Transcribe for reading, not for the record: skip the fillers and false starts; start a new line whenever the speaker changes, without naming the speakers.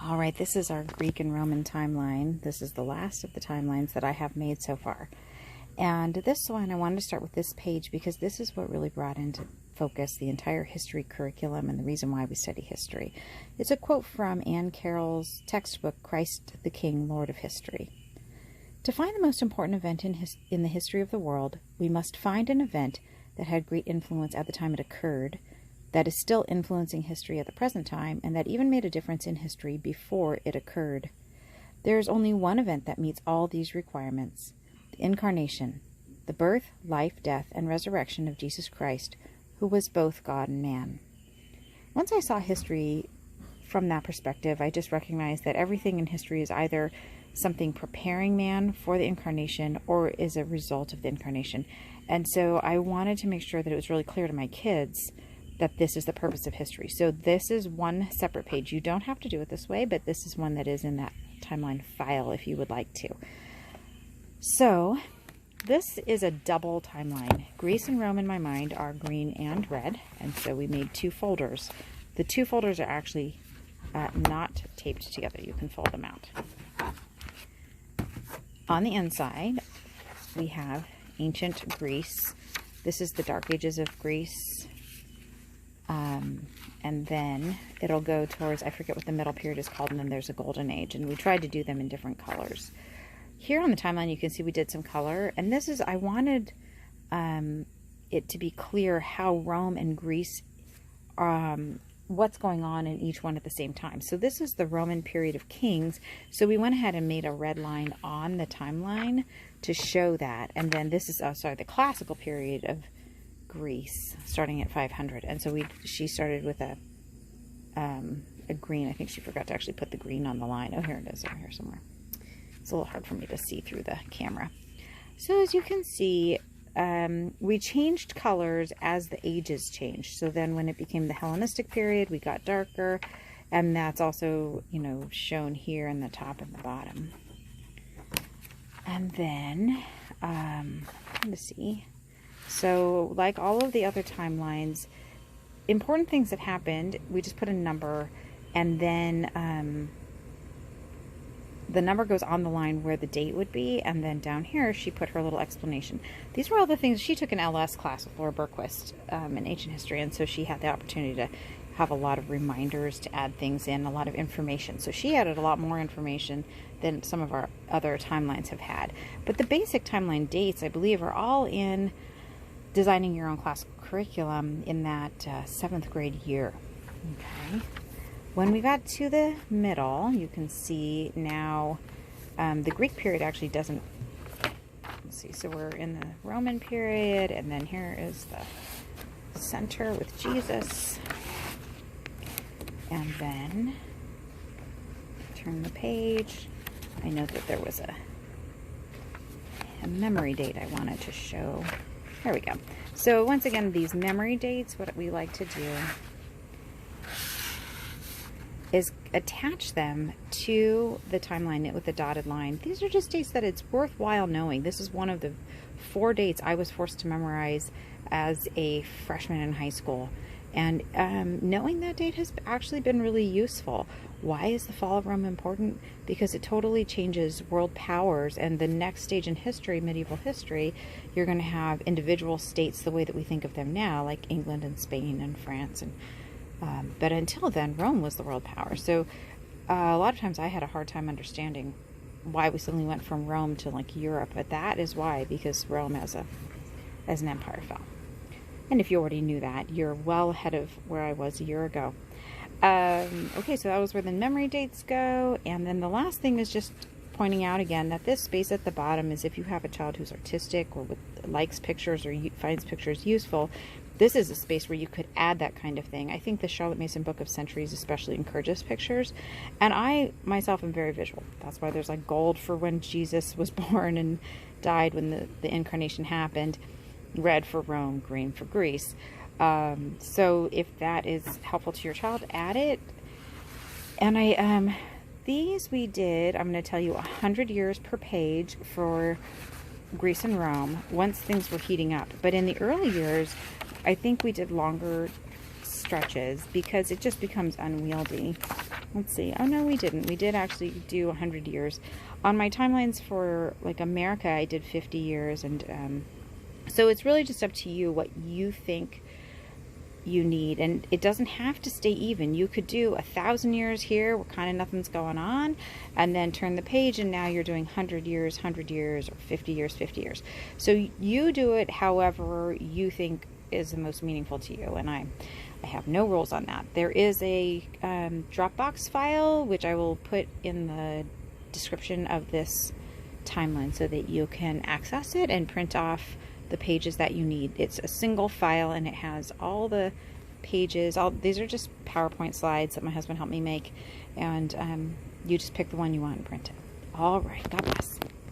All right, this is our Greek and Roman timeline. This is the last of the timelines that I have made so far. And this one, I wanted to start with this page because this is what really brought into focus the entire history curriculum and the reason why we study history. It's a quote from Anne Carroll's textbook, Christ the King, Lord of History. To find the most important event in the history of the world, we must find an event that had great influence at the time it occurred, that is still influencing history at the present time, and that even made a difference in history before it occurred. There is only one event that meets all these requirements: the Incarnation, the birth, life, death, and resurrection of Jesus Christ, who was both God and man. Once I saw history from that perspective, I just recognized that everything in history is either something preparing man for the Incarnation or is a result of the Incarnation. And so I wanted to make sure that it was really clear to my kids that this is the purpose of history. So this is one separate page. You don't have to do it this way, but this is one that is in that timeline file if you would like to. So this is a double timeline. Greece and Rome in my mind are green and red, and so we made two folders. The two folders are actually not taped together. You can fold them out. On the inside, we have ancient Greece. This is the Dark Ages of Greece. And then it'll go towards, I forget what the middle period is called, and then there's a Golden Age, and we tried to do them in different colors. Here on the timeline, you can see we did some color, and this is, I wanted it to be clear how Rome and Greece, what's going on in each one at the same time. So this is the Roman period of kings, so we went ahead and made a red line on the timeline to show that, and then this is, the classical period of Greece, starting at 500, and so she started with a green. I think she forgot to actually put the green on the line. Oh, here it is, over here somewhere. It's a little hard for me to see through the camera. So as you can see, we changed colors as the ages changed. So then when it became the Hellenistic period, we got darker, and that's also, shown here in the top and the bottom. And then, let me see. So like all of the other timelines, important things that happened, we just put a number, and then the number goes on the line where the date would be, and then down here she put her little explanation. These were all the things. She took an LS class with Laura Berquist in ancient history, and so she had the opportunity to have a lot of reminders to add things in, a lot of information. So she added a lot more information than some of our other timelines have had. But the basic timeline dates, I believe, are all in Designing Your Own Classical Curriculum in that 7th grade year. Okay. When we got to the middle, you can see now the Greek period actually doesn't, let's see, so we're in the Roman period, and then here is the center with Jesus. And then turn the page. I know that there was a memory date I wanted to show. There we go. So once again, these memory dates, what we like to do is attach them to the timeline with the dotted line. These are just dates that it's worthwhile knowing. This is one of the 4 dates I was forced to memorize as a freshman in high school. And knowing that date has actually been really useful. Why is the fall of Rome important? Because it totally changes world powers, and the next stage in history, medieval history, you're going to have individual states the way that we think of them now, like England and Spain and France. And but until then, Rome was the world power. So a lot of times I had a hard time understanding why we suddenly went from Rome to like Europe, but that is why, because Rome as an empire fell. And if you already knew that, you're well ahead of where I was a year ago. Okay, so that was where the memory dates go. And then the last thing is just pointing out again that this space at the bottom is if you have a child who's artistic or likes pictures or finds pictures useful, this is a space where you could add that kind of thing. I think the Charlotte Mason Book of Centuries especially encourages pictures. And I myself am very visual. That's why there's like gold for when Jesus was born and died, when the incarnation happened. Red for Rome, green for Greece. So if that is helpful to your child, add it. And these we did, I'm going to tell you, 100 years per page for Greece and Rome once things were heating up. But in the early years, I think we did longer stretches because it just becomes unwieldy. Let's see. Oh, no, we didn't. We did actually do 100 years. On my timelines for, like, America, I did 50 years. And so it's really just up to you what you think you need. And it doesn't have to stay even. You could do 1,000 years here where kind of nothing's going on, and then turn the page, and now you're doing 100 years, 100 years, or 50 years, 50 years. So you do it however you think is the most meaningful to you, and I have no rules on that. There is a Dropbox file which I will put in the description of this timeline so that you can access it and print off the pages that you need. It's a single file and it has all the pages. These are just PowerPoint slides that my husband helped me make, and you just pick the one you want and print it. All right, God bless.